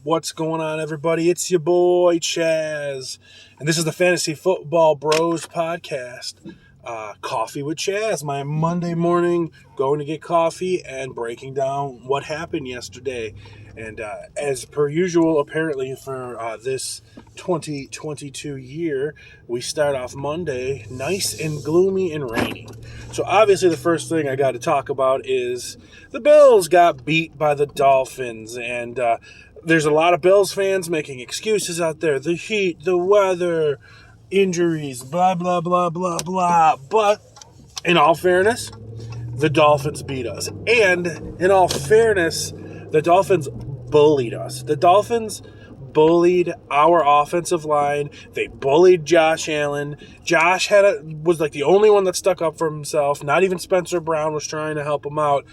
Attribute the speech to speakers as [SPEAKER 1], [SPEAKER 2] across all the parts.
[SPEAKER 1] What's going on, everybody? It's your boy, Chazz. And this is the Fantasy Football Bros podcast. Coffee with Chazz. My Monday morning, going to get coffee and breaking down what happened yesterday. And as per usual, apparently for this 2022 year, we start off Monday nice and gloomy and rainy. So obviously the first thing I got to talk about is the Bills got beat by the Dolphins. And there's a lot of Bills fans making excuses out there. The heat, the weather, injuries, blah, blah, blah, blah, blah. But in all fairness, the Dolphins beat us. And in all fairness, the Dolphins bullied us. The Dolphins bullied our offensive line. They bullied Josh Allen. Josh was like the only one that stuck up for himself. Not even Spencer Brown was trying to help him out.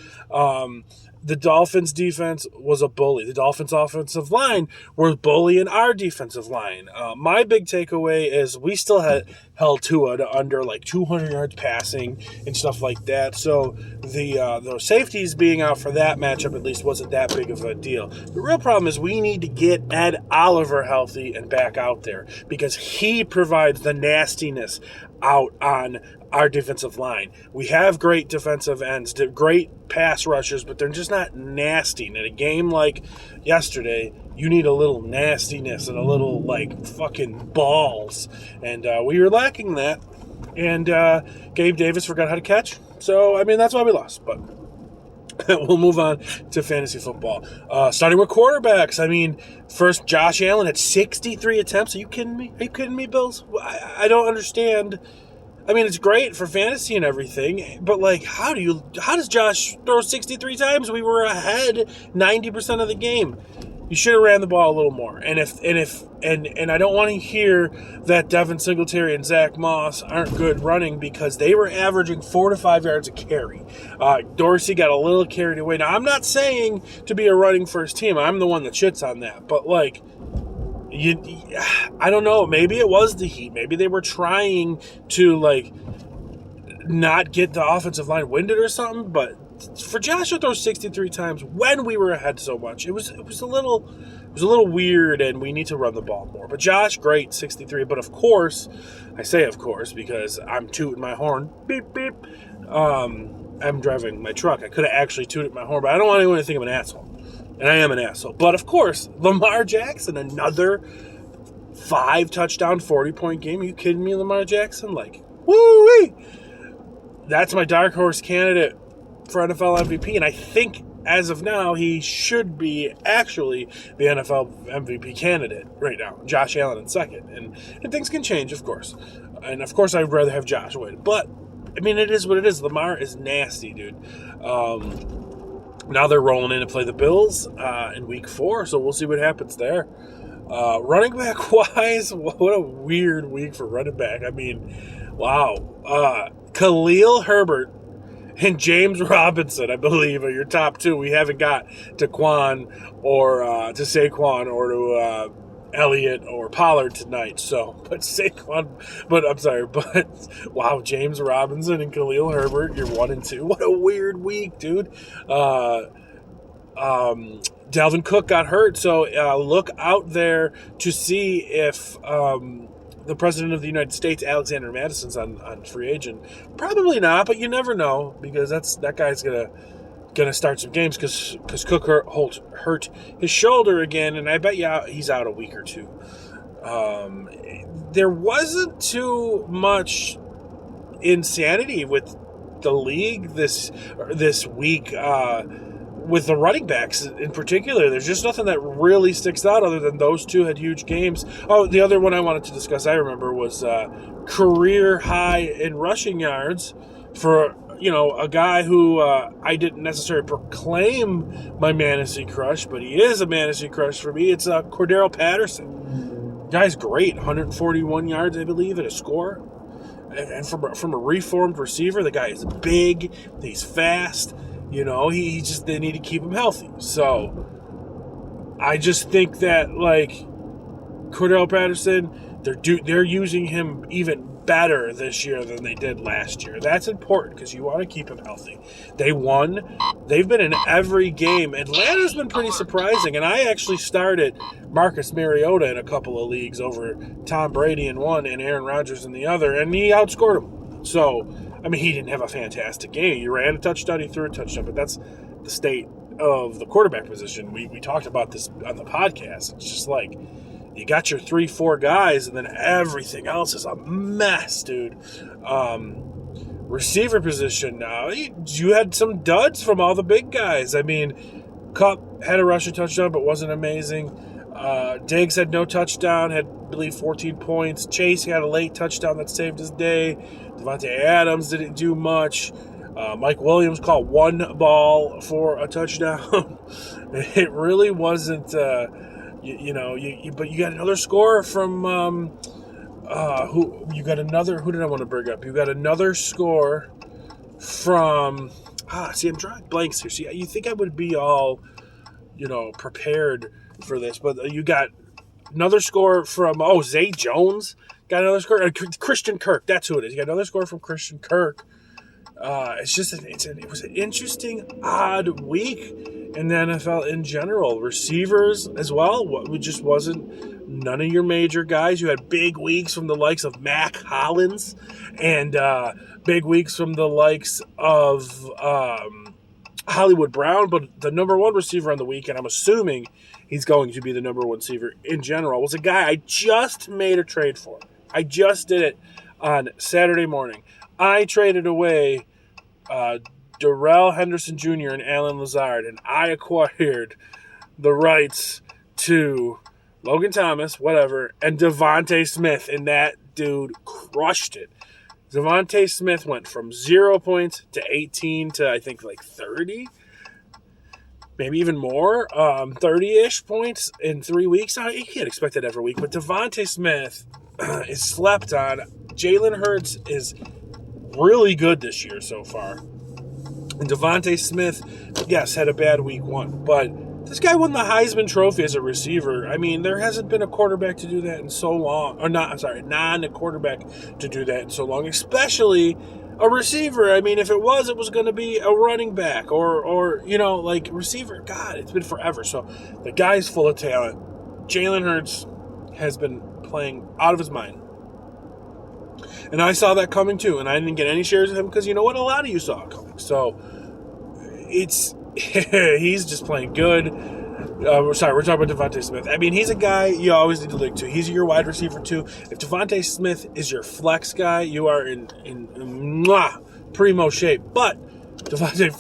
[SPEAKER 1] The Dolphins defense was a bully. The Dolphins offensive line was bullying our defensive line. My big takeaway is we still had held Tua to under like 200 yards passing and stuff like that. So the safeties being out for that matchup at least wasn't that big of a deal. The real problem is we need to get Ed Oliver healthy and back out there because he provides the nastiness out on our defensive line. We have great defensive ends, great pass rushers, but they're just not nasty. And in a game like yesterday, you need a little nastiness and a little, like, fucking balls. And we were lacking that. And Gabe Davis forgot how to catch. So, I mean, that's why we lost. But we'll move on to fantasy football. Starting with quarterbacks. I mean, first, Josh Allen had 63 attempts. Are you kidding me? Are you kidding me, Bills? I don't understand. I mean, it's great for fantasy and everything, but like, how does Josh throw 63 times? We were ahead 90% of the game. You should have ran the ball a little more. And I don't want to hear that Devin Singletary and Zach Moss aren't good running because they were averaging 4 to 5 yards a carry. Dorsey got a little carried away. Now, I'm not saying to be a running first team. I'm the one that shits on that, but like, I don't know. Maybe it was the heat. Maybe they were trying to like not get the offensive line winded or something. But for Josh to throw 63 times when we were ahead so much, it was a little weird. And we need to run the ball more. But Josh, great 63. But of course, I say of course because I'm tooting my horn. Beep beep. I'm driving my truck. I could have actually tooted my horn, but I don't want anyone to think I'm an asshole. And I am an asshole. But, of course, Lamar Jackson, another 5-touchdown, 40-point game. Are you kidding me, Lamar Jackson? Like, woo-wee! That's my dark horse candidate for NFL MVP. And I think, as of now, he should be actually the NFL MVP candidate right now. Josh Allen in second. And things can change, of course. And, of course, I'd rather have Josh win. But, I mean, it is what it is. Lamar is nasty, dude. Now they're rolling in to play the Bills in week 4, so we'll see what happens there. Running back-wise, what a weird week for running back. I mean, wow. Khalil Herbert and James Robinson, I believe, are your top 2. We haven't got to Quan or to Saquon or to Elliott or Pollard tonight. So, but wow, James Robinson and Khalil Herbert, you're 1 and 2. What a weird week, dude. Dalvin Cook got hurt, so look out there to see if the President of the United States, Alexander Madison's on free agent. Probably not, but you never know because that guy's gonna start some games because Cook hurt his shoulder again, and I bet he's out a week or 2. There wasn't too much insanity with the league this week with the running backs in particular. There's just nothing that really sticks out other than those 2 had huge games. Oh, the other one I wanted to discuss, I remember, was career high in rushing yards for a guy who I didn't necessarily proclaim my fantasy crush, but he is a fantasy crush for me. It's Cordero Patterson. Guy's great, 141 yards, I believe, and a score. And from a reformed receiver, the guy is big, he's fast. They need to keep him healthy. So I just think that like Cordero Patterson, they're using him even better this year than they did last year. That's important because you want to keep him healthy. They won. They've been in every game. Atlanta's been pretty surprising, and I actually started Marcus Mariota in a couple of leagues over Tom Brady in one and Aaron Rodgers in the other, and he outscored him. So, I mean, he didn't have a fantastic game. He ran a touchdown, he threw a touchdown, but that's the state of the quarterback position. We talked about this on the podcast. It's just like you got your 3-4 guys, and then everything else is a mess, dude. Receiver position now, you had some duds from all the big guys. I mean, Kupp had a rushing touchdown, but wasn't amazing. Diggs had no touchdown, had, I believe, 14 points. Chase had a late touchdown that saved his day. Devontae Adams didn't do much. Mike Williams caught one ball for a touchdown. It really wasn't, but you got another score from, who did I want to bring up? You got another score from, I'm drawing blanks here. See, you think I would be all, prepared for this, but you got another score from, Zay Jones got another score. Christian Kirk, that's who it is. You got another score from Christian Kirk. It was an interesting, odd week in the NFL in general. Receivers as well. It just wasn't none of your major guys. You had big weeks from the likes of Mac Hollins and big weeks from the likes of Hollywood Brown. But the number one receiver on the week, and I'm assuming he's going to be the number one receiver in general, was a guy I just made a trade for. I just did it on Saturday morning. I traded away Darrell Henderson Jr. and Alan Lazard, and I acquired the rights to Logan Thomas, and Devontae Smith, and that dude crushed it. Devontae Smith went from 0 points to 18 to, I think, like 30, maybe even more, 30-ish points in 3 weeks. You can't expect that every week, but Devontae Smith is slept on. Jalen Hurts is really good this year so far. And Devontae Smith, yes, had a bad week one, but this guy won the Heisman Trophy as a receiver. I mean, there hasn't been a quarterback to do that in so long. A quarterback to do that in so long, especially a receiver. I mean, if it was going to be a running back or receiver. God, it's been forever. So the guy's full of talent. Jalen Hurts has been playing out of his mind. And I saw that coming too, and I didn't get any shares of him because you know what? A lot of you saw it coming. So he's just playing good. We're talking about Devontae Smith. I mean, he's a guy you always need to look to. He's your wide receiver too. If Devontae Smith is your flex guy, you are in primo shape. But Devontae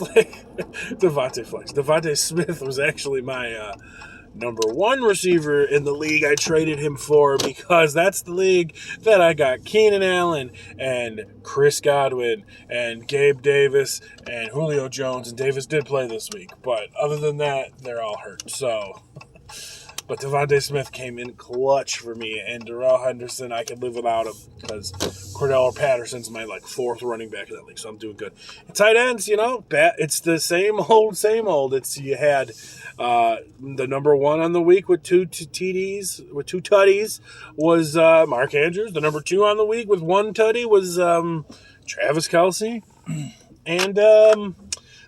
[SPEAKER 1] Smith was actually my number one receiver in the league I traded him for, because that's the league that I got Keenan Allen and Chris Godwin and Gabe Davis and Julio Jones, and Davis did play this week, but other than that, they're all hurt. So, but Devontae Smith came in clutch for me, and Darrell Henderson, I could live without him because Cordell Patterson's my fourth running back in that league, so I'm doing good. And tight ends, it's the same old. It's you had the number one on the week with two tutties was Mark Andrews. The number two on the week with one tutty was Travis Kelce, and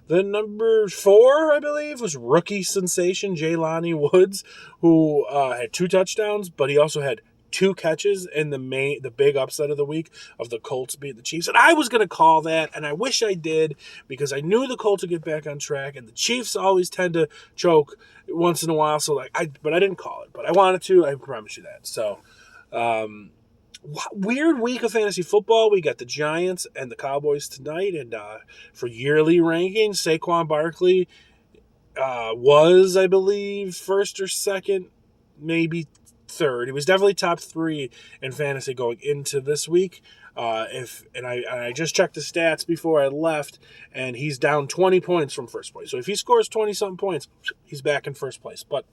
[SPEAKER 1] the number 4, I believe, was rookie sensation Jelani Woods, who had 2 touchdowns, but he also had 2 catches in the big upset of the week of the Colts beating the Chiefs. And I was going to call that, and I wish I did, because I knew the Colts would get back on track, and the Chiefs always tend to choke once in a while. So but I didn't call it, but I wanted to. I promise you that. So, weird week of fantasy football. We got the Giants and the Cowboys tonight, and for yearly rankings, Saquon Barkley was, I believe, first or second, maybe third. He was definitely top 3 in fantasy going into this week. I just checked the stats before I left, and he's down 20 points from first place. So if he scores 20-something points, he's back in first place. But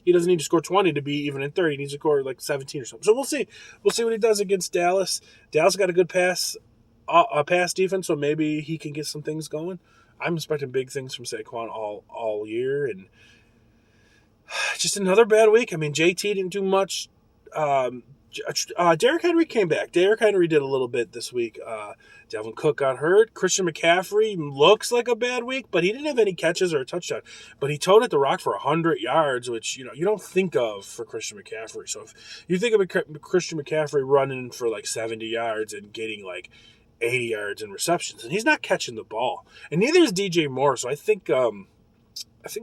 [SPEAKER 1] he doesn't need to score 20 to be even in third. He needs to score 17 or something. So we'll see. We'll see what he does against Dallas. Dallas got a good pass defense, so maybe he can get some things going. I'm expecting big things from Saquon all year, and just another bad week. I mean, JT didn't do much. Derrick Henry came back. Derrick Henry did a little bit this week. Dalvin Cook got hurt. Christian McCaffrey looks like a bad week, but he didn't have any catches or a touchdown. But he toted the rock for 100 yards, which you don't think of for Christian McCaffrey. So if you think of Christian McCaffrey running for like 70 yards and getting like 80 yards in receptions, and he's not catching the ball, and neither is DJ Moore. So I think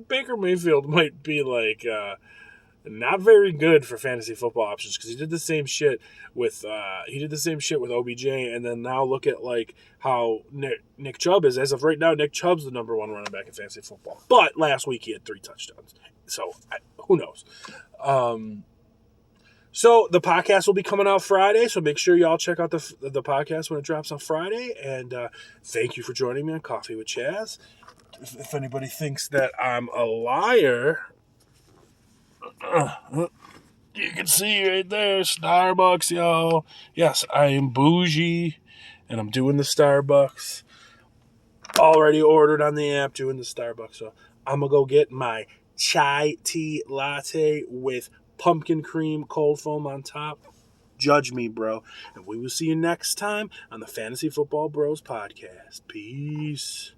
[SPEAKER 1] Baker Mayfield might be like. Not very good for fantasy football options because he did the same shit with OBJ, and then now look at like how Nick Chubb is. As of right now, Nick Chubb's the number one running back in fantasy football. But last week he had 3 touchdowns, so who knows? So the podcast will be coming out Friday, so make sure y'all check out the podcast when it drops on Friday. And thank you for joining me on Coffee with Chazz. If anybody thinks that I'm a liar. You can see right there, Starbucks, yo. Yes, I am bougie, and I'm doing the Starbucks. Already ordered on the app, doing the Starbucks. So I'm going to go get my chai tea latte with pumpkin cream cold foam on top. Judge me, bro. And we will see you next time on the Fantasy Football Bros podcast. Peace.